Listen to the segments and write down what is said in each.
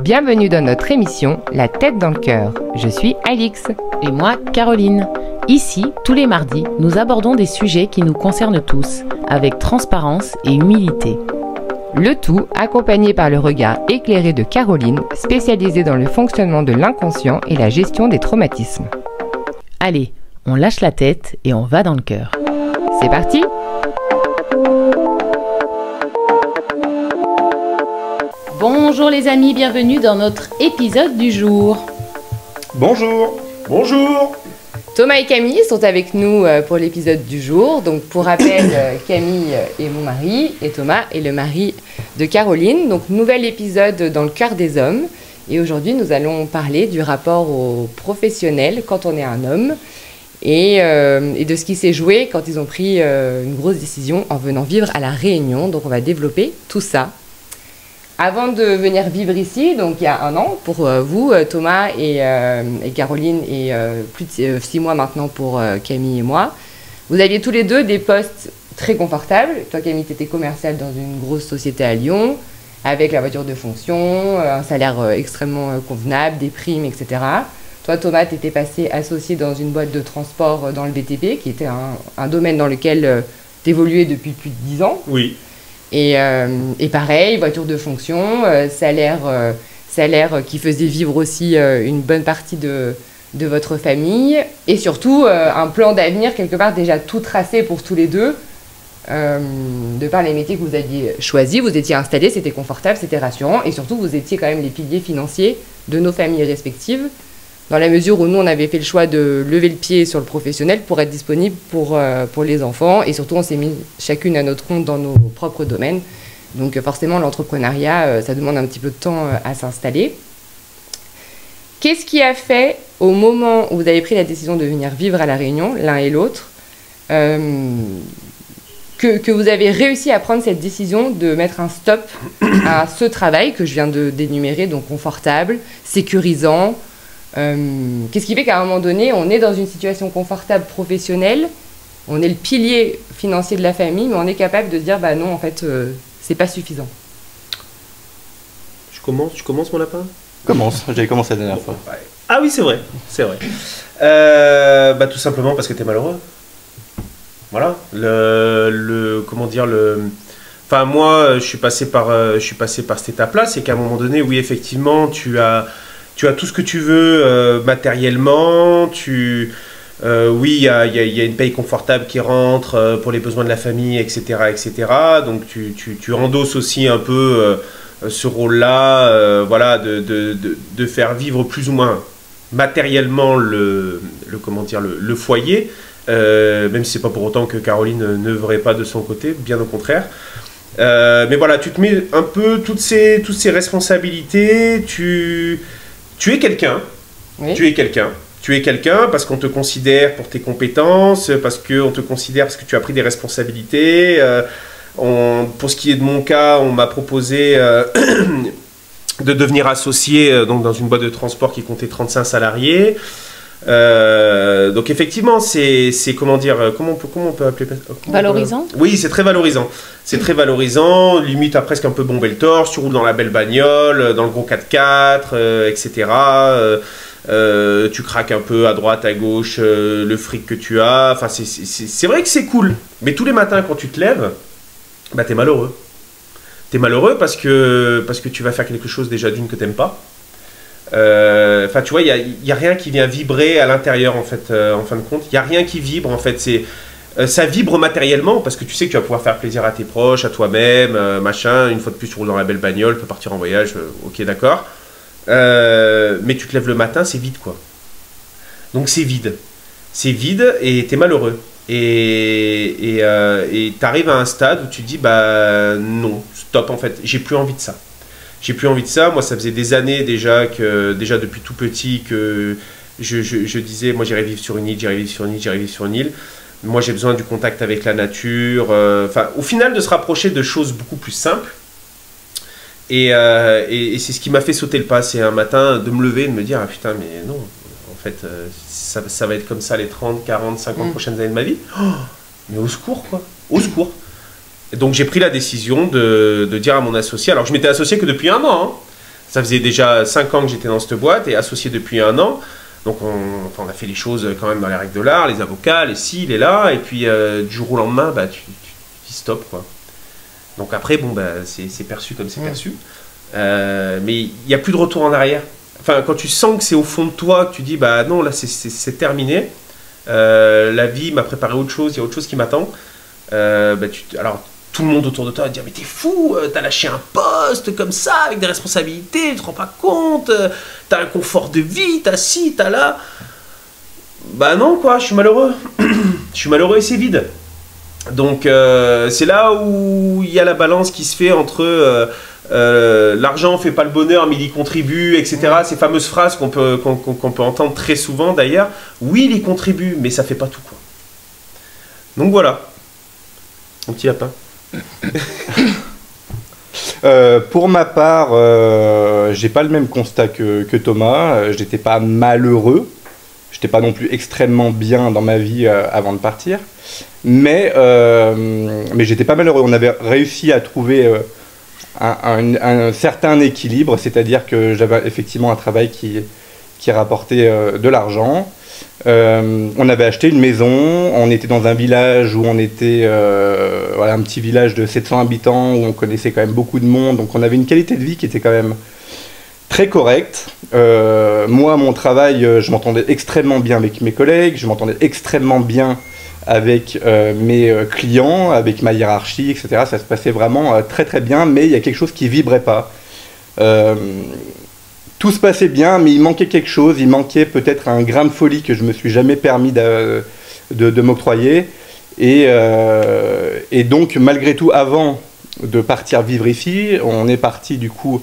Bienvenue dans notre émission La tête dans le cœur. Je suis Alix. Et moi, Caroline. Ici, tous les mardis, nous abordons des sujets qui nous concernent tous, avec transparence et humilité. Le tout accompagné par le regard éclairé de Caroline, spécialisée dans le fonctionnement de l'inconscient et la gestion des traumatismes. Allez, on lâche la tête et on va dans le cœur. C'est parti! Bonjour les amis, bienvenue dans notre épisode du jour. Bonjour. Bonjour. Thomas et Camille sont avec nous pour l'épisode du jour. Donc pour rappel, Camille est mon mari et Thomas est le mari de Caroline. Donc nouvel épisode dans le cœur des hommes. Et aujourd'hui, nous allons parler du rapport aux professionnels quand on est un homme et de ce qui s'est joué quand ils ont pris une grosse décision en venant vivre à La Réunion. Donc on va développer tout ça. Avant de venir vivre ici, donc il y a un an pour vous, Thomas et Caroline, et plus de 6 mois maintenant pour Camille et moi, vous aviez tous les deux des postes très confortables. Toi, Camille, tu étais commerciale dans une grosse société à Lyon, avec la voiture de fonction, un salaire extrêmement convenable, des primes, etc. Toi, Thomas, tu étais passé associé dans une boîte de transport dans le BTP, qui était un domaine dans lequel tu évoluais depuis plus de 10 ans. Oui. Et pareil, voiture de fonction, salaire qui faisait vivre aussi une bonne partie de votre famille. Et surtout, un plan d'avenir quelque part déjà tout tracé pour tous les deux. De par les métiers que vous aviez choisis, vous étiez installés, c'était confortable, c'était rassurant. Et surtout, vous étiez quand même les piliers financiers de nos familles respectives. Dans la mesure où nous, on avait fait le choix de lever le pied sur le professionnel pour être disponible pour les enfants. Et surtout, on s'est mis chacune à notre compte dans nos propres domaines. Donc forcément, l'entrepreneuriat, ça demande un petit peu de temps à s'installer. Qu'est-ce qui a fait, au moment où vous avez pris la décision de venir vivre à La Réunion, l'un et l'autre, que vous avez réussi à prendre cette décision de mettre un stop à ce travail que je viens d'énumérer, donc confortable, sécurisant. Qu'est-ce qui fait qu'à un moment donné, on est dans une situation confortable professionnelle, on est le pilier financier de la famille, mais on est capable de se dire, bah non, en fait, c'est pas suffisant. Je commence mon lapin? Commence, j'avais commencé la dernière fois. Ouais. Ah oui, c'est vrai. Tout simplement parce que t'es malheureux. Voilà. Enfin, moi, je suis passé par cette étape-là, c'est qu'à un moment donné, oui, effectivement, tu as tout ce que tu veux matériellement, oui, il y a une paye confortable qui rentre pour les besoins de la famille, etc. etc. Donc tu endosses aussi un peu ce rôle-là, voilà, de faire vivre plus ou moins matériellement le foyer, même si c'est pas pour autant que Caroline n'œuvrait pas de son côté, bien au contraire. Mais voilà, tu te mets un peu toutes ces responsabilités, tu es quelqu'un, oui. Tu es quelqu'un parce qu'on te considère pour tes compétences, parce qu'on te considère parce que tu as pris des responsabilités. Pour ce qui est de mon cas, on m'a proposé de devenir associé donc dans une boîte de transport qui comptait 35 salariés. Donc effectivement, c'est comment on peut appeler valorisant. Oui, c'est très valorisant. C'est très valorisant. Limite, à presque un peu bomber le torse. Tu roules dans la belle bagnole, dans le gros 4x4, etc. Tu craques un peu à droite, à gauche, le fric que tu as. Enfin, c'est vrai que c'est cool. Mais tous les matins, quand tu te lèves, bah, t'es malheureux. T'es malheureux parce que tu vas faire quelque chose déjà d'une que t'aimes pas. Enfin, tu vois, il y a rien qui vient vibrer à l'intérieur, en fait, en fin de compte. Il n'y a rien qui vibre, en fait. Ça vibre matériellement parce que tu sais que tu vas pouvoir faire plaisir à tes proches, à toi-même, machin. Une fois de plus, tu roules dans la belle bagnole, tu peux partir en voyage, ok, d'accord. Mais tu te lèves le matin, c'est vide, quoi. Donc, c'est vide. C'est vide et t'es malheureux. Et t'arrives à un stade où tu te dis, bah non, stop, en fait, j'ai plus envie de ça. J'ai plus envie de ça. Moi, ça faisait des années déjà depuis tout petit que je disais, moi, j'irai vivre sur une île, j'irai vivre sur une île, j'irai vivre sur une île. Moi, j'ai besoin du contact avec la nature. Enfin, au final, de se rapprocher de choses beaucoup plus simples. Et c'est ce qui m'a fait sauter le pas. C'est un matin de me lever et de me dire, ah putain, mais non, en fait, ça va être comme ça les 30, 40, 50 prochaines années de ma vie. Oh, mais au secours, quoi. Au secours. Et donc j'ai pris la décision de dire à mon associé, alors je m'étais associé que depuis un an, hein. Ça faisait déjà 5 ans que j'étais dans cette boîte et associé depuis 1 an. Donc on a fait les choses quand même dans les règles de l'art, les avocats, les ci, les là, et puis du jour au lendemain, tu dis stop, quoi. Donc après, c'est perçu comme c'est perçu. Mais il n'y a plus de retour en arrière. Enfin, quand tu sens que c'est au fond de toi, que tu dis, non, là c'est terminé, la vie m'a préparé autre chose, il y a autre chose qui m'attend, alors tout le monde autour de toi va te dire, mais t'es fou, t'as lâché un poste comme ça, avec des responsabilités, tu te rends pas compte, t'as un confort de vie, t'as ci, t'as là. Non, quoi, je suis malheureux. Je suis malheureux et c'est vide. Donc c'est là où il y a la balance qui se fait entre l'argent fait pas le bonheur mais il y contribue, etc. Ces fameuses phrases qu'on peut entendre très souvent d'ailleurs. Oui, il y contribue, mais ça fait pas tout, quoi. Donc voilà, mon petit lapin. Pour ma part, j'ai pas le même constat que Thomas. J'étais pas malheureux, j'étais pas non plus extrêmement bien dans ma vie avant de partir, mais j'étais pas malheureux. On avait réussi à trouver un certain équilibre, c'est-à-dire que j'avais effectivement un travail qui rapportait de l'argent. On avait acheté une maison, on était dans un village où on était un petit village de 700 habitants où on connaissait quand même beaucoup de monde, donc on avait une qualité de vie qui était quand même très correcte. Moi, mon travail, je m'entendais extrêmement bien avec mes collègues, je m'entendais extrêmement bien avec mes clients, avec ma hiérarchie, etc. Ça se passait vraiment très très bien, mais il y a quelque chose qui vibrait pas. Tout se passait bien, mais il manquait quelque chose. Il manquait peut-être un grain de folie que je me suis jamais permis de m'octroyer. Et donc, malgré tout, avant de partir vivre ici, on est parti du coup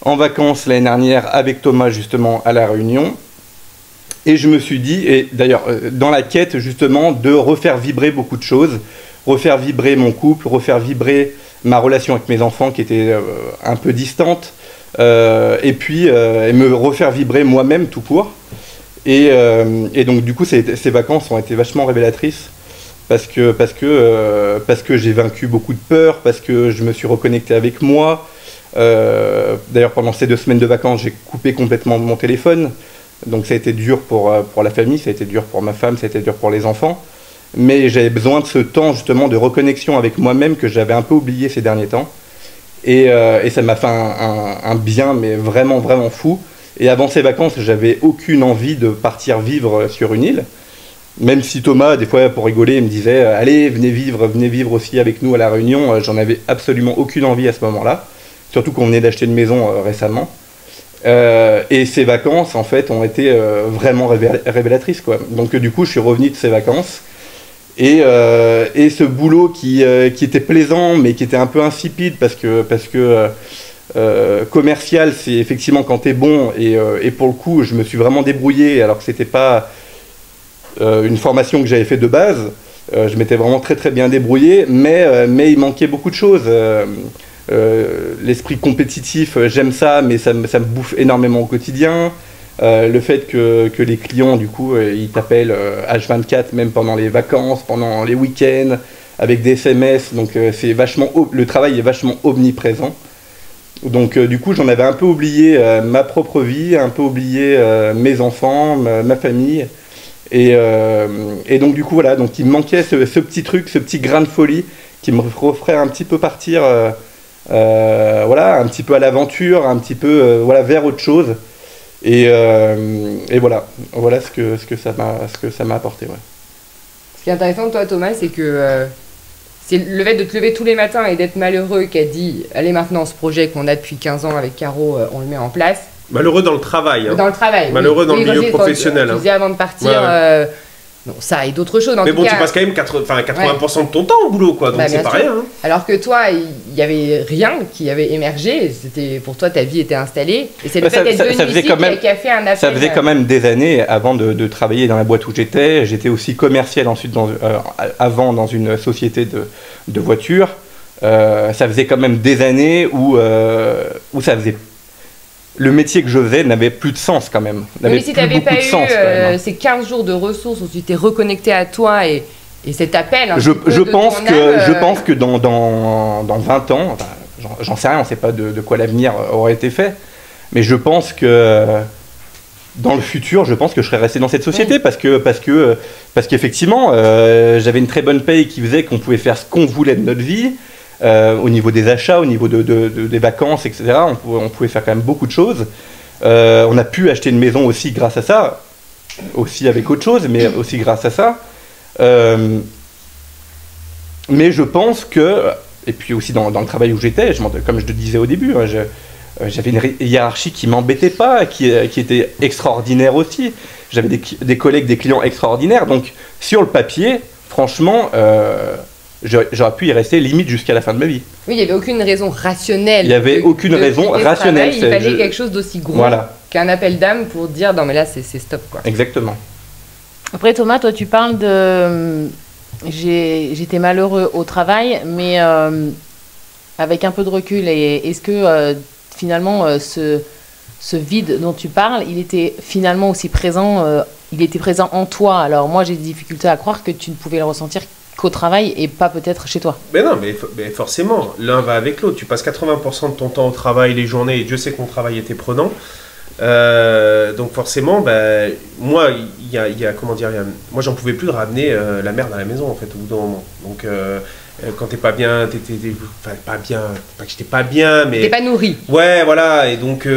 en vacances l'année dernière avec Thomas justement à La Réunion. Et je me suis dit, et d'ailleurs dans la quête justement de refaire vibrer beaucoup de choses, refaire vibrer mon couple, refaire vibrer ma relation avec mes enfants qui était un peu distante, et puis et me refaire vibrer moi-même tout court. Et donc du coup ces vacances ont été vachement révélatrices parce que j'ai vaincu beaucoup de peur, parce que je me suis reconnecté avec moi. D'ailleurs pendant ces 2 semaines de vacances j'ai coupé complètement mon téléphone, donc ça a été dur pour la famille, ça a été dur pour ma femme, ça a été dur pour les enfants, mais j'avais besoin de ce temps justement de reconnexion avec moi-même que j'avais un peu oublié ces derniers temps, et ça m'a fait un bien mais vraiment vraiment fou. Et avant ces vacances j'avais aucune envie de partir vivre sur une île, même si Thomas des fois pour rigoler il me disait allez venez vivre aussi avec nous à La Réunion. J'en avais absolument aucune envie à ce moment-là, surtout qu'on venait d'acheter une maison récemment. Et ces vacances en fait ont été vraiment révélatrices, quoi. Donc du coup je suis revenu de ces vacances et ce boulot qui était plaisant mais qui était un peu insipide parce que commercial c'est effectivement quand t'es bon, et pour le coup je me suis vraiment débrouillé alors que c'était pas une formation que j'avais fait de base. Je m'étais vraiment très très bien débrouillé, mais il manquait beaucoup de choses. L'esprit compétitif, j'aime ça, mais ça me bouffe énormément au quotidien. Le fait que les clients, du coup, ils t'appellent H24, même pendant les vacances, pendant les week-ends, avec des SMS, donc le travail est vachement omniprésent. Donc du coup, j'en avais un peu oublié ma propre vie, un peu oublié mes enfants, ma famille. Et donc du coup, voilà, donc il me manquait ce petit truc, ce petit grain de folie qui me referait un petit peu partir... un petit peu à l'aventure, un petit peu vers autre chose, et voilà ce que ça m'a apporté, ouais. Ce qui est intéressant de toi, Thomas, c'est que c'est le fait de te lever tous les matins et d'être malheureux qui a dit allez, maintenant ce projet qu'on a depuis 15 ans avec Caro, on le met en place. Malheureux dans le travail, hein. Dans le travail, malheureux dans le milieu professionnel, tu disais avant de partir, ouais. Non, ça et d'autres choses. Mais bon, tu passes quand même 80% de ton temps au boulot, quoi, donc c'est pas rien. Hein. Alors que toi, il n'y avait rien qui avait émergé, pour toi, ta vie était installée. Et c'est le fait d'être venu ici qui a fait un appel. Ça faisait quand même des années avant de travailler dans la boîte où j'étais. J'étais aussi commercial ensuite, avant dans une société de voitures. Ça faisait quand même des années où ça faisait... Le métier que je faisais n'avait plus de sens quand même. Mais si tu n'avais pas eu ces 15 jours de ressources où tu t'es reconnecté à toi et cet appel... Je pense que dans 20 ans, enfin, j'en sais rien, on ne sait pas de quoi l'avenir aurait été fait, Mais je pense que dans le futur, je pense que je serais resté dans cette société parce qu'effectivement, j'avais une très bonne paye qui faisait qu'on pouvait faire ce qu'on voulait de notre vie. Au niveau des achats, au niveau des vacances, etc. On pouvait faire quand même beaucoup de choses. On a pu acheter une maison aussi grâce à ça, aussi avec autre chose, mais aussi grâce à ça. Mais je pense que, et puis aussi dans le travail où j'étais, comme je te disais au début, j'avais une hiérarchie qui m'embêtait pas, qui était extraordinaire aussi. J'avais des collègues, des clients extraordinaires. Donc sur le papier, franchement, j'aurais pu y rester limite jusqu'à la fin de ma vie. Oui, il n'y avait aucune raison rationnelle. Il n'y avait aucune raison rationnelle. Il fallait quelque chose d'aussi gros qu'un appel d'âme pour dire non mais là c'est stop quoi. Exactement. Après Thomas, toi tu parles de j'étais malheureux au travail, mais avec un peu de recul, est-ce que finalement ce vide dont tu parles, il était finalement aussi présent, il était présent en toi. Alors moi j'ai des difficultés à croire que tu ne pouvais le ressentir qu'au travail et pas peut-être chez toi. Mais non, mais forcément, l'un va avec l'autre. Tu passes 80% de ton temps au travail, les journées, et Dieu sait que mon travail était prenant. Donc forcément, moi, moi j'en pouvais plus de ramener la merde à la maison en fait au bout d'un moment. Donc quand t'es pas bien, pas bien, pas que j'étais pas bien, mais t'es pas nourri. Ouais, voilà. Et donc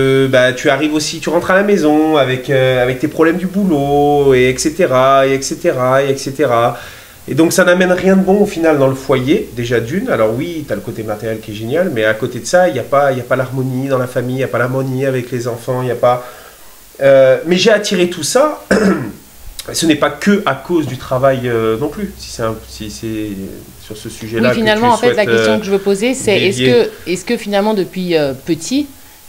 tu arrives aussi, tu rentres à la maison avec tes problèmes du boulot, et etc. Et donc ça n'amène rien de bon au final dans le foyer, déjà d'une. Alors oui, tu as le côté matériel qui est génial, mais à côté de ça, il n'y a pas l'harmonie dans la famille, il n'y a pas l'harmonie avec les enfants, il n'y a pas... mais j'ai attiré tout ça, ce n'est pas que à cause du travail non plus, si c'est sur ce sujet-là. Oui, finalement, que en fait, la question que je veux poser, c'est est-ce que finalement, depuis petit,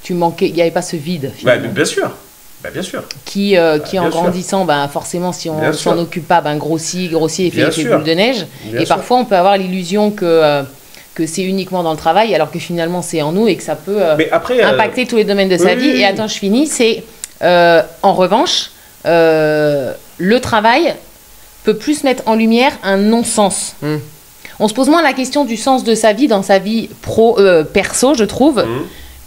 il n'y avait pas ce vide Bien sûr. Bien sûr. Qui en grandissant, forcément, si on ne s'en occupe pas, grossit et fait effet boule de neige. Et parfois, on peut avoir l'illusion que c'est uniquement dans le travail, alors que finalement, c'est en nous et que ça peut impacter tous les domaines de sa vie. Et attends, je finis. C'est en revanche, le travail peut plus mettre en lumière un non-sens. On se pose moins la question du sens de sa vie dans sa vie perso, je trouve,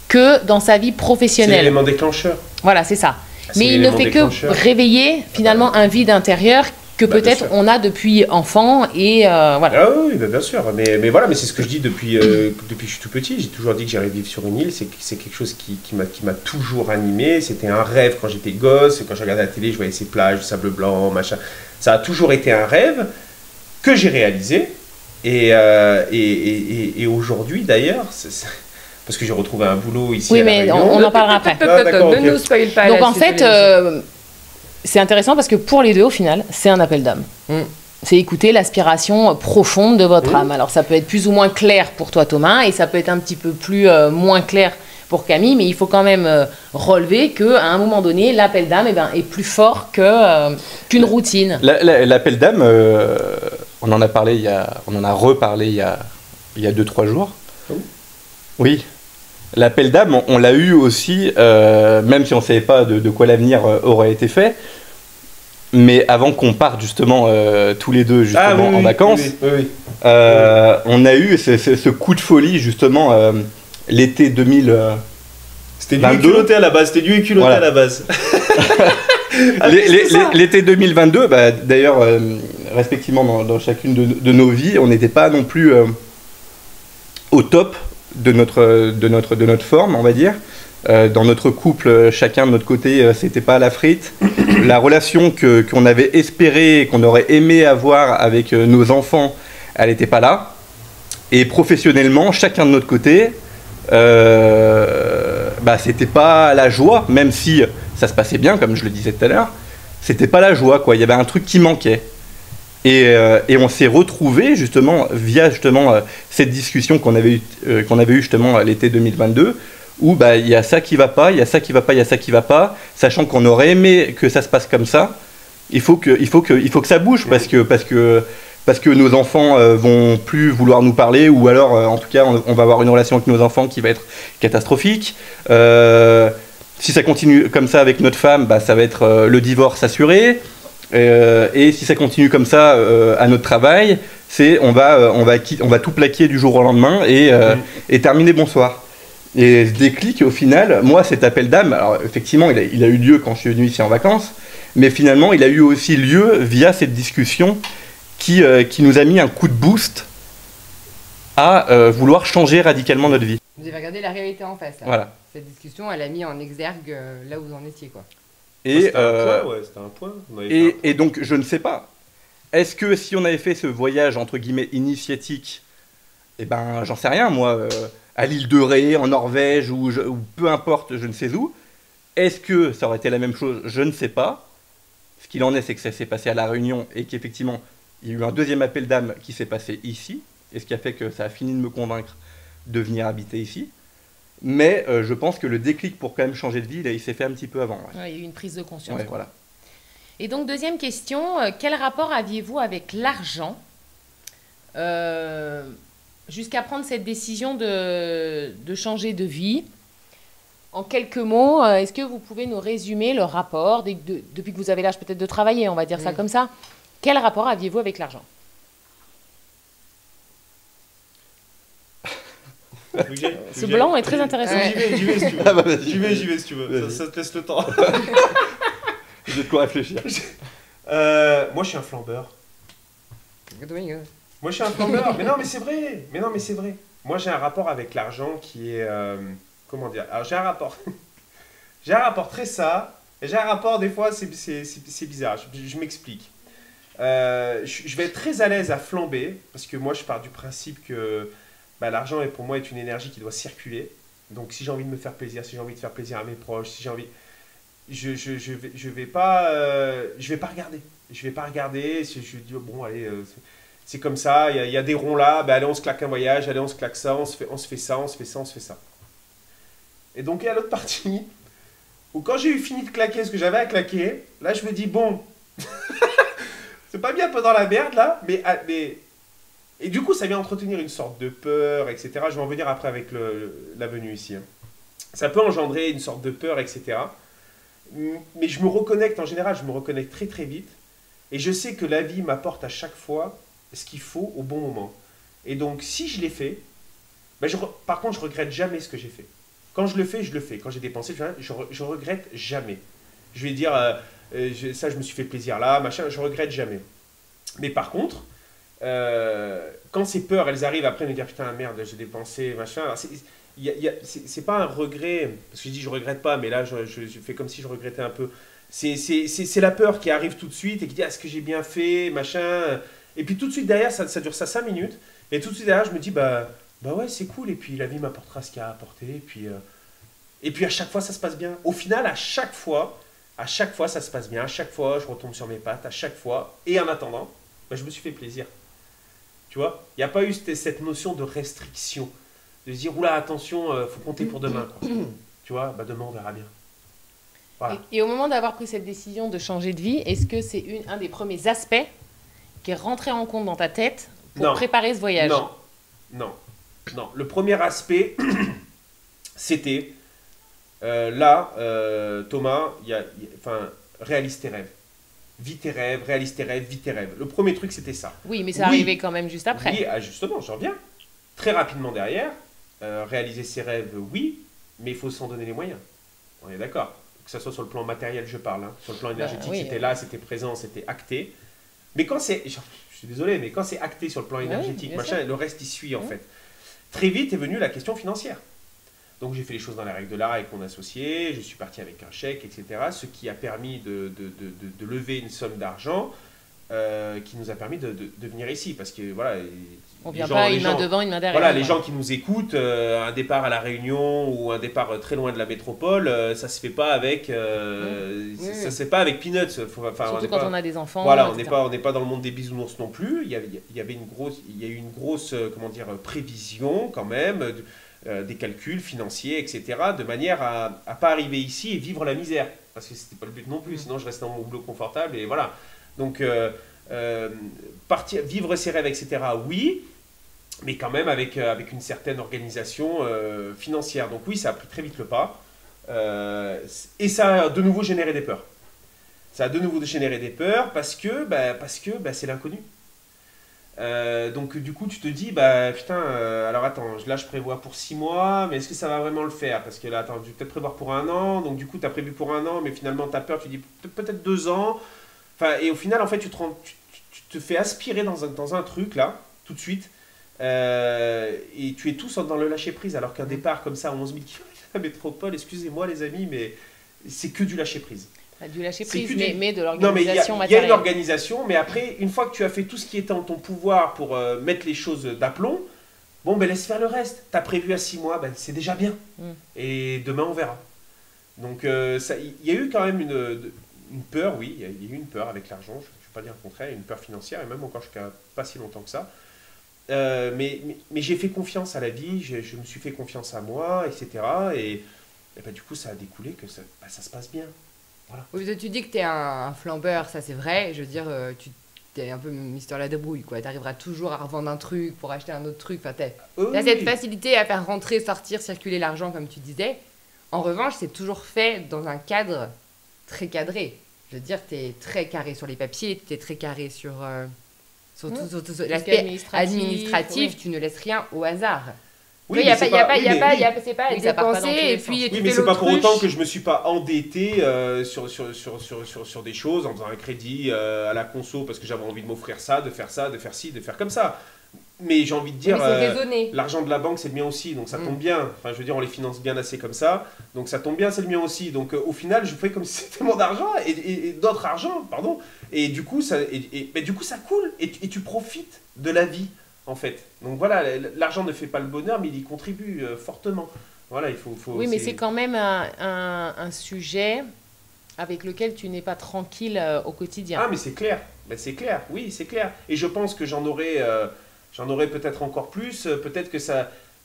que dans sa vie professionnelle. C'est l'élément déclencheur. Voilà, c'est ça. Mais il ne fait que réveiller finalement un vide intérieur que peut-être on a depuis enfant et voilà. Ah oui, bien sûr. Mais voilà, mais c'est ce que je dis depuis que je suis tout petit. J'ai toujours dit que j'irais vivre sur une île. C'est quelque chose qui m'a toujours animé. C'était un rêve quand j'étais gosse. Quand je regardais la télé, je voyais ces plages, le sable blanc, machin. Ça a toujours été un rêve que j'ai réalisé. Et aujourd'hui, d'ailleurs, parce que j'ai retrouvé un boulot ici. Oui, mais on en parlera après. Ne nous spoil pas. Donc en fait, c'est intéressant parce que pour les deux, au final, c'est un appel d'âme. C'est écouter l'aspiration profonde de votre âme. Alors ça peut être plus ou moins clair pour toi, Thomas, et ça peut être un petit peu plus moins clair pour Camille, mais il faut quand même relever qu'à un moment donné, l'appel d'âme est plus fort qu'une routine. L'appel d'âme, on en a parlé, on en a reparlé il y a 2-3 jours. Oui. L'appel d'âme, on l'a eu aussi, même si on ne savait pas de quoi l'avenir aurait été fait. Mais avant qu'on parte justement tous les deux en vacances, on a eu ce coup de folie justement l'été 2000. C'était du culotté à la base. À la base. L'été 2022, d'ailleurs, respectivement dans chacune de nos vies, on n'était pas non plus au top de notre forme, on va dire. Dans notre couple, chacun de notre côté, c'était pas à la frite. La relation qu'on avait espéré, qu'on aurait aimé avoir avec nos enfants, elle n'était pas là. Et professionnellement, chacun de notre côté, c'était pas la joie, même si ça se passait bien, comme je le disais tout à l'heure. C'était pas la joie, quoi. Il y avait un truc qui manquait. Et on s'est retrouvés justement via cette discussion qu'on avait eue justement l'été 2022, où il y a ça qui va pas, il y a ça qui va pas, il y a ça qui va pas, sachant qu'on aurait aimé que ça se passe comme ça. Il faut que ça bouge parce que nos enfants vont plus vouloir nous parler, ou alors en tout cas on va avoir une relation avec nos enfants qui va être catastrophique. Si ça continue comme ça avec notre femme, ça va être le divorce assuré. Et si ça continue comme ça à notre travail, on va tout plaquer du jour au lendemain et terminer bonsoir. Et ce déclic, au final, moi, cet appel d'âme, alors effectivement, il a eu lieu quand je suis venu ici en vacances, mais finalement, il a eu aussi lieu via cette discussion qui nous a mis un coup de boost à vouloir changer radicalement notre vie. Vous avez regardé la réalité en face. Là. Voilà. Cette discussion, elle a mis en exergue là où vous en étiez, quoi. Et, c'était un point. Et donc, je ne sais pas. Est-ce que si on avait fait ce voyage, entre guillemets, initiatique, eh ben, j'en sais rien, moi, à l'île de Ré, en Norvège, ou peu importe, je ne sais où, est-ce que ça aurait été la même chose? Je ne sais pas. Ce qu'il en est, c'est que ça s'est passé à La Réunion et qu'effectivement, il y a eu un deuxième appel d'âme qui s'est passé ici, et ce qui a fait que ça a fini de me convaincre de venir habiter ici. Mais je pense que le déclic pour quand même changer de vie, il s'est fait un petit peu avant. Ouais. Ouais, il y a eu une prise de conscience. Ouais, voilà. Et donc, deuxième question, quel rapport aviez-vous avec l'argent jusqu'à prendre cette décision de changer de vie? En quelques mots, est-ce que vous pouvez nous résumer le rapport, depuis que vous avez l'âge peut-être de travailler, on va dire ça comme ça, quel rapport aviez-vous avec l'argent? Ce blanc est très intéressant. J'y vais si tu veux. J'y vais si tu veux. Ça te laisse le temps. J'ai de quoi réfléchir. Moi, je suis un flambeur. Moi, je suis un flambeur. Mais non, mais c'est vrai. Moi, j'ai un rapport avec l'argent qui est... comment dire? Alors, j'ai un rapport... j'ai un rapport très ça. Et j'ai un rapport, des fois, c'est bizarre. Je m'explique. Je vais être très à l'aise à flamber. Parce que moi, je pars du principe que... l'argent pour moi est une énergie qui doit circuler. Donc si j'ai envie de me faire plaisir, si j'ai envie de faire plaisir à mes proches, si j'ai envie, je vais pas regarder. Je vais pas regarder. Je dis bon allez, c'est comme ça. Il y a des ronds là. Allez on se claque un voyage. Allez on se claque ça. On se fait ça. Et donc il y a l'autre partie où quand j'ai eu fini de claquer ce que j'avais à claquer, là je me dis bon, c'est pas bien un peu dans la merde là, mais et du coup, ça vient entretenir une sorte de peur, etc. Je vais en venir après avec la venue ici. Ça peut engendrer une sorte de peur, etc. Mais je me reconnecte, en général, je me reconnecte très très vite. Et je sais que la vie m'apporte à chaque fois ce qu'il faut au bon moment. Et donc, si je l'ai fait, par contre, je ne regrette jamais ce que j'ai fait. Quand je le fais, je le fais. Quand j'ai dépensé, je regrette jamais. Je vais dire, ça, je me suis fait plaisir là, machin, je regrette jamais. Mais par contre... quand ces peurs elles arrivent après me dire putain merde j'ai dépensé machin, c'est pas un regret parce que je dis je regrette pas, mais là je fais comme si je regrettais un peu. C'est la peur qui arrive tout de suite et qui dit est-ce que j'ai bien fait machin, et puis tout de suite derrière ça dure ça 5 minutes et tout de suite derrière je me dis bah ouais c'est cool, et puis la vie m'apportera ce qu'il y a à apporter, et puis à chaque fois ça se passe bien. Au final à chaque fois ça se passe bien, à chaque fois je retombe sur mes pattes, à chaque fois, et en attendant je me suis fait plaisir. Tu vois, il n'y a pas eu cette notion de restriction, de se dire oula attention, faut compter pour demain, quoi. Tu vois, demain on verra bien. Voilà. Et au moment d'avoir pris cette décision de changer de vie, est-ce que c'est un des premiers aspects qui est rentré en compte dans ta tête pour préparer ce voyage? Non. Le premier aspect, c'était Thomas, réalise tes rêves. Vis tes rêves, réalise tes rêves, vis tes rêves. Le premier truc, c'était ça. Oui, mais ça arrivait quand même juste après. Oui, justement, j'en reviens. Très rapidement derrière, réaliser ses rêves, oui, mais il faut s'en donner les moyens. On est d'accord. Que ce soit sur le plan matériel, je parle. Sur le plan énergétique, c'était là, c'était présent, c'était acté. Mais quand c'est... Je suis désolé, mais quand c'est acté sur le plan énergétique, le reste, il suit, en fait. Très vite est venue la question financière. Donc j'ai fait les choses dans les règles de l'art avec mon associé, je suis parti avec un chèque, etc. Ce qui a permis de lever une somme d'argent qui nous a permis de venir ici. Parce que voilà, on ne vient pas une main devant, une main derrière. Voilà, les gens qui nous écoutent, un départ à La Réunion ou un départ très loin de la métropole, ça ne se fait pas avec, ça se fait pas avec peanuts. Surtout quand on a des enfants. Voilà, on n'est pas dans le monde des bisounours non plus. Il y a eu une grosse prévision quand même. Des calculs financiers, etc., de manière à ne pas arriver ici et vivre la misère. Parce que ce n'était pas le but non plus, sinon je restais dans mon boulot confortable, et voilà. Donc, vivre ses rêves, etc., oui, mais quand même avec une certaine organisation financière. Donc oui, ça a pris très vite le pas, et ça a de nouveau généré des peurs. Ça a de nouveau généré des peurs parce que c'est l'inconnu. Donc du coup tu te dis bah putain alors attends là je prévois pour 6 mois mais est-ce que ça va vraiment le faire parce que là attends je vais peut-être prévoir pour 1 an donc du coup tu as prévu pour 1 an mais finalement tu as peur tu dis peut-être 2 ans enfin et au final en fait tu te fais aspirer dans un truc là tout de suite et tu es tous dans le lâcher prise alors qu'un départ comme ça à 11 000 km de la métropole excusez-moi les amis mais c'est que du lâcher prise. Du lâcher prise, mais de l'organisation matérielle. Il y a une organisation, mais après, une fois que tu as fait tout ce qui est en ton pouvoir pour mettre les choses d'aplomb, bon, ben laisse faire le reste. Tu as prévu à 6 mois, ben, c'est déjà bien. Et demain, on verra. Donc, il y a eu quand même une peur, oui, il y a eu une peur avec l'argent, je ne vais pas dire le contraire, une peur financière, et même encore jusqu'à pas si longtemps que ça. Mais j'ai fait confiance à la vie, je me suis fait confiance à moi, etc. Et ben, du coup, ça a découlé que ça se passe bien. Voilà. Oui, tu dis que tu es un flambeur, ça c'est vrai. Je veux dire, tu es un peu Mister La Débrouille, quoi. Tu arriveras toujours à revendre un truc pour acheter un autre truc. Enfin, tu as cette facilité à faire rentrer, sortir, circuler l'argent, comme tu disais. En revanche, c'est toujours fait dans un cadre très cadré. Je veux dire, tu es très carré sur les papiers, tu es très carré sur l'aspect administratif. Oui. Tu ne laisses rien au hasard. Oui, c'est pas dépenser et puis oui, mais c'est pas pour autant que je me suis pas endetté sur des choses en faisant un crédit à la conso parce que j'avais envie de m'offrir ça, de faire ci, de faire comme ça. Mais j'ai envie de dire, l'argent de la banque c'est le mien aussi, donc ça tombe bien. Enfin, je veux dire, on les finance bien assez comme ça, donc ça tombe bien, c'est le mien aussi. Donc au final, je fais comme si c'était mon argent et d'autres argent, pardon. Et du coup, ça coule et tu profites de la vie. En fait. Donc voilà, l'argent ne fait pas le bonheur, mais il y contribue fortement. Voilà, il faut oui, mais c'est quand même un sujet avec lequel tu n'es pas tranquille au quotidien. Ah, mais c'est clair. Ben, c'est clair, oui, c'est clair. Et je pense que j'en aurai peut-être encore plus. Peut-être que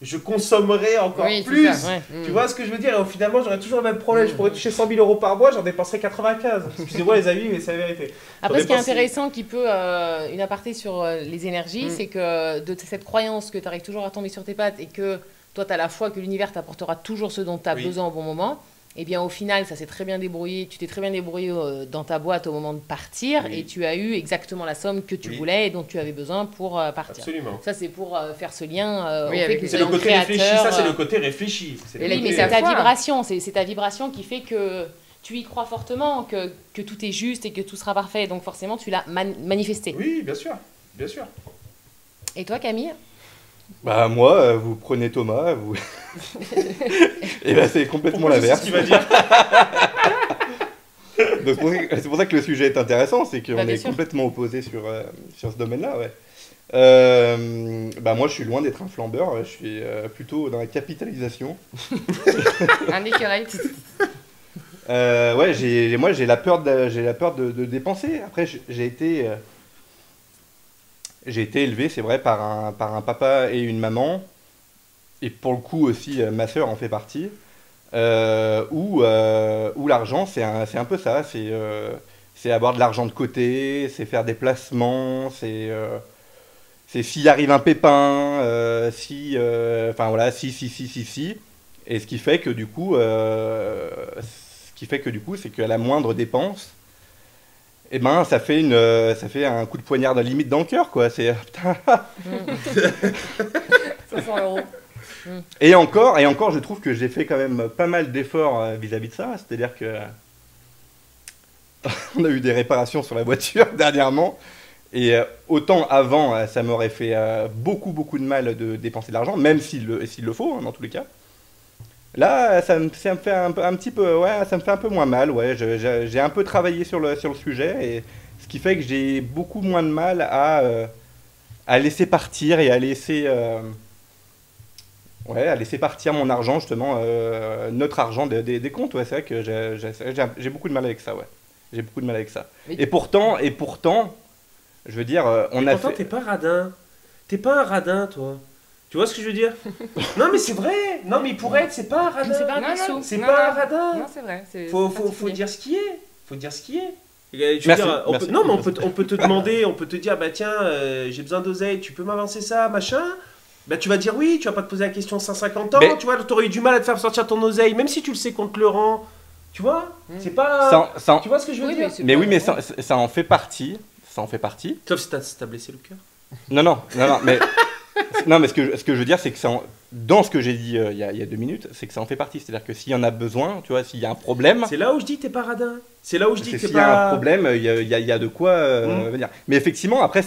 je consommerai encore plus. Ouais. Tu vois ce que je veux dire? Et finalement, j'aurais toujours le même problème. Je pourrais toucher 100 000 € par mois, j'en dépenserai 95. Excusez-moi les amis, mais c'est la vérité. Après, ce qui est intéressant, qui peut, une aparté sur les énergies, c'est que de cette croyance que tu arrives toujours à tomber sur tes pattes et que toi, tu as la foi que l'univers t'apportera toujours ce dont tu as besoin au bon moment, et bien au final, ça s'est très bien débrouillé. Tu t'es très bien débrouillé dans ta boîte au moment de partir et tu as eu exactement la somme que tu voulais et dont tu avais besoin pour partir. Absolument. Ça, c'est pour faire ce lien c'est le côté réfléchi. Ça, c'est le côté réfléchi. Oui, mais c'est ta vibration. C'est ta vibration qui fait que tu y crois fortement, que tout est juste et que tout sera parfait. Donc forcément, tu l'as manifesté. Oui, bien sûr. Bien sûr. Et toi, Camille? Bah moi, vous prenez Thomas, vous... Et bah c'est complètement l'inverse. C'est ce qu'il va dire. C'est pour ça que le sujet est intéressant, c'est qu'on est complètement opposés sur ce domaine-là, ouais. Bah moi je suis loin d'être un flambeur, je suis plutôt dans la capitalisation. Un écureuil. Ouais, j'ai la peur de dépenser. Après j'ai été élevé, c'est vrai, par un papa et une maman, et pour le coup aussi ma sœur en fait partie, où l'argent c'est un peu ça, c'est avoir de l'argent de côté, c'est faire des placements, c'est s'il arrive un pépin, enfin voilà, si, et ce qui fait que du coup c'est qu'à la moindre dépense, eh ben, ça fait un coup de poignard de limite dans le cœur, quoi. C'est putain. 500 €. Et encore, je trouve que j'ai fait quand même pas mal d'efforts vis-à-vis de ça. C'est-à-dire que on a eu des réparations sur la voiture dernièrement, et autant avant, ça m'aurait fait beaucoup de mal de dépenser de l'argent, même s'il le faut, hein, dans tous les cas. Là, ça me fait un petit peu, ouais, ça me fait un peu moins mal, ouais. J'ai un peu travaillé sur le sujet, et ce qui fait que j'ai beaucoup moins de mal à laisser partir et à laisser partir mon argent, justement, notre argent des comptes. Ouais, c'est vrai que j'ai beaucoup de mal avec ça, ouais. J'ai beaucoup de mal avec ça. Et pourtant, je veux dire, pourtant, t'es pas radin. T'es pas un radin, toi. Tu vois ce que je veux dire? Non, mais c'est vrai. Non, mais pour être, c'est pas un radin. C'est pas un radin. Non, c'est vrai. Faut dire ce qui est. Faut dire ce qui est. Non, mais on peut te demander, on peut te dire, bah tiens, j'ai besoin d'oseille, tu peux m'avancer ça, machin. Bah tu vas dire oui, tu vas pas te poser la question 150 ans, tu vois, t'aurais eu du mal à te faire sortir ton oseille, même si tu le sais qu'on te le rend. Tu vois? C'est pas... Tu vois ce que je veux dire? Mais oui, mais ça en fait partie. Ça en fait partie. Sauf si t'as blessé le cœur. Non, mais... Non, mais ce que je veux dire, c'est que dans ce que j'ai dit il y a 2 minutes, c'est que ça en fait partie. C'est-à-dire que s'il y en a besoin, tu vois, s'il y a un problème... C'est là où je dis t'es pas radin. C'est là où je dis que t'es s'il y a un problème, il y a de quoi venir. Mais effectivement, après,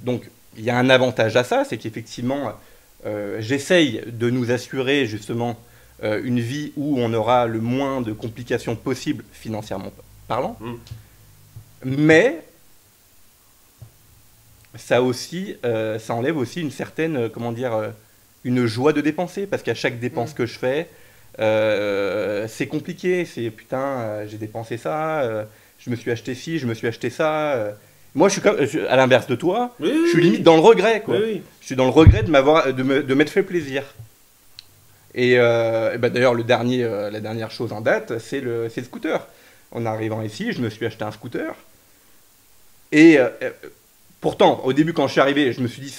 donc, il y a un avantage à ça, c'est qu'effectivement, j'essaye de nous assurer, justement, une vie où on aura le moins de complications possibles, financièrement parlant. Mais... ça enlève aussi une certaine, une joie de dépenser, parce qu'à chaque dépense que je fais, c'est compliqué, c'est putain, j'ai dépensé ça, je me suis acheté ci, je me suis acheté ça. Moi, je suis à l'inverse de toi, je suis limite dans le regret, quoi. Je suis dans le regret de m'être fait plaisir. Et d'ailleurs, la dernière chose en date, c'est le scooter. En arrivant ici, je me suis acheté un scooter. Et pourtant, au début, quand je suis arrivé, je me suis dit,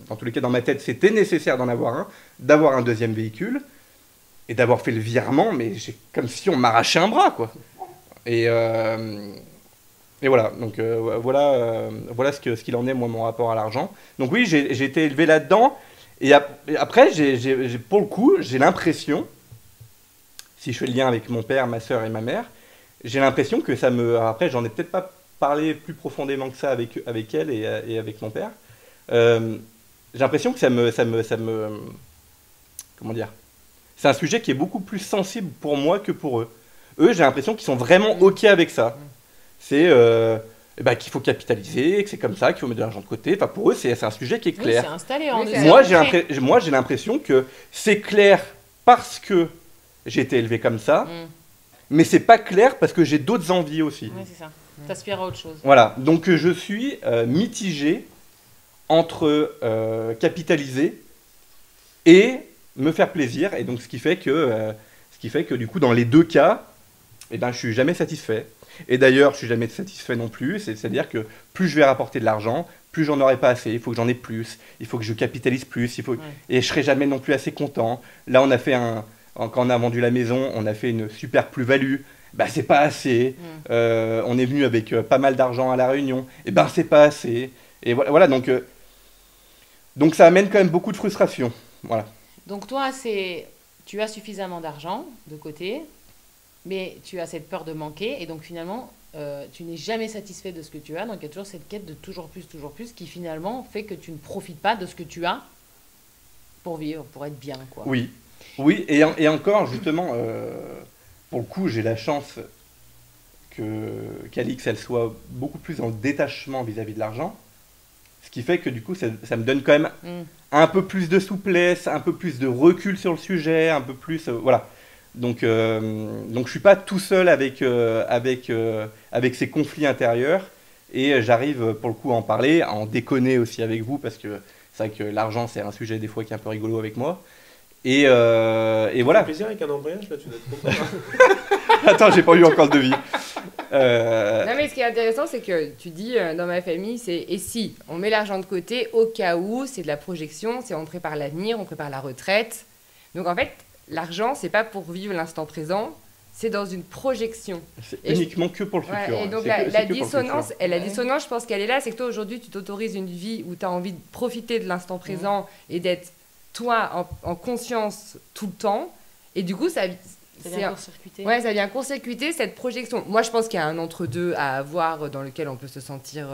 dans tous les cas, dans ma tête, c'était nécessaire d'en avoir d'avoir un deuxième véhicule, et d'avoir fait le virement, mais comme si on m'arrachait un bras, quoi. Et voilà, donc voilà ce qu'il en est, moi, mon rapport à l'argent. Donc oui, j'ai été élevé là-dedans, et après, pour le coup, j'ai l'impression, si je fais le lien avec mon père, ma soeur et ma mère, j'ai l'impression que ça me... Après, j'en ai peut-être pas parler plus profondément que ça avec elle et avec mon père. J'ai l'impression que ça me comment dire, c'est un sujet qui est beaucoup plus sensible pour moi que pour eux. Eux, j'ai l'impression qu'ils sont vraiment OK avec ça. C'est qu'il faut capitaliser, que c'est comme ça, qu'il faut mettre de l'argent de côté. Enfin, pour eux, c'est un sujet qui est clair. Oui, c'est installé en moi, j'ai l'impression que c'est clair parce que j'ai été élevé comme ça, mais c'est pas clair parce que j'ai d'autres envies aussi. Oui, c'est ça. T'aspires à autre chose. Voilà, donc je suis mitigé entre capitaliser et me faire plaisir, et donc ce qui fait que du coup dans les deux cas, je suis jamais satisfait. Et d'ailleurs, je suis jamais satisfait non plus. C'est-à-dire que plus je vais rapporter de l'argent, plus j'en aurai pas assez. Il faut que j'en ai plus. Il faut que je capitalise plus. Et je serai jamais non plus assez content. Là, on a fait quand on a vendu la maison, on a fait une super plus-value. C'est pas assez. On est venu avec pas mal d'argent à la Réunion. C'est pas assez. Et voilà, donc ça amène quand même beaucoup de frustration. Voilà. Donc toi, tu as suffisamment d'argent de côté, mais tu as cette peur de manquer, et donc finalement, tu n'es jamais satisfait de ce que tu as. Donc il y a toujours cette quête de toujours plus, qui finalement fait que tu ne profites pas de ce que tu as pour vivre, pour être bien, quoi. Oui, et encore justement. Pour le coup, j'ai la chance qu'Alix, elle soit beaucoup plus en détachement vis-à-vis de l'argent. Ce qui fait que du coup, ça me donne quand même un peu plus de souplesse, un peu plus de recul sur le sujet, un peu plus... voilà. Donc je ne suis pas tout seul avec ces conflits intérieurs. Et j'arrive pour le coup à en parler, à en déconner aussi avec vous, parce que c'est vrai que l'argent, c'est un sujet des fois qui est un peu rigolo avec moi. Et voilà. Ça fait plaisir avec un embrayage, là, tu dois être content. Attends, j'ai pas eu encore le devis. Non, mais ce qui est intéressant, c'est que tu dis, dans ma famille, c'est et si on met l'argent de côté au cas où, c'est de la projection, c'est on prépare l'avenir, on prépare la retraite. Donc en fait, l'argent, c'est pas pour vivre l'instant présent, c'est dans une projection. C'est uniquement que pour le futur. Ouais, et donc la dissonance, je pense qu'elle est là, c'est que toi aujourd'hui, tu t'autorises une vie où tu as envie de profiter de l'instant présent et d'être toi en conscience tout le temps, et du coup ça vient court-circuiter. Ouais, ça vient court-circuiter cette projection. Moi, je pense qu'il y a un entre-deux à avoir dans lequel on peut se sentir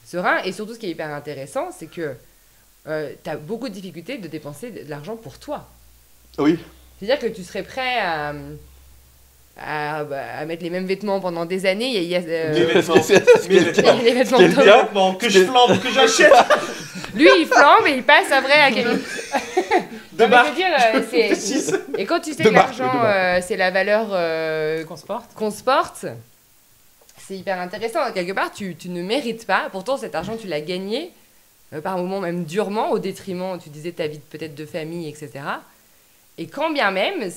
serein, et surtout ce qui est hyper intéressant, c'est que tu as beaucoup de difficultés de dépenser de l'argent pour toi. Oui. C'est-à-dire que tu serais prêt à mettre les mêmes vêtements pendant des années. Mes vêtements. Les vêtements que je flambe, que j'achète. Lui, il flambe et il passe après à Kevin. Et quand tu sais que l'argent, c'est la valeur qu'on se porte, c'est hyper intéressant. Quelque part, tu ne mérites pas. Pourtant, cet argent, tu l'as gagné, par moments même durement, au détriment, tu disais, ta vie peut-être de famille, etc. Et quand bien même,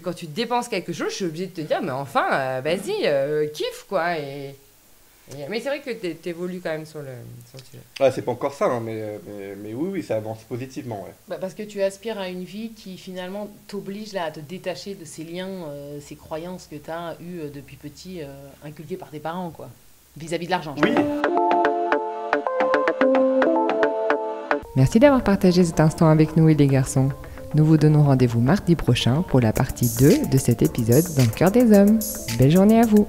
quand tu dépenses quelque chose, je suis obligée de te dire, mais enfin, vas-y, kiffe, quoi. Mais c'est vrai que tu évolues quand même sur le sujet. Ouais, c'est pas encore ça, hein, mais oui, ça avance positivement. Ouais. Parce que tu aspires à une vie qui finalement t'oblige là, à te détacher de ces liens, ces croyances que tu as eues depuis petit, inculquées par tes parents, quoi, vis-à-vis de l'argent. Oui. Merci d'avoir partagé cet instant avec nous et les garçons. Nous vous donnons rendez-vous mardi prochain pour la partie 2 de cet épisode dans le cœur des hommes. Belle journée à vous!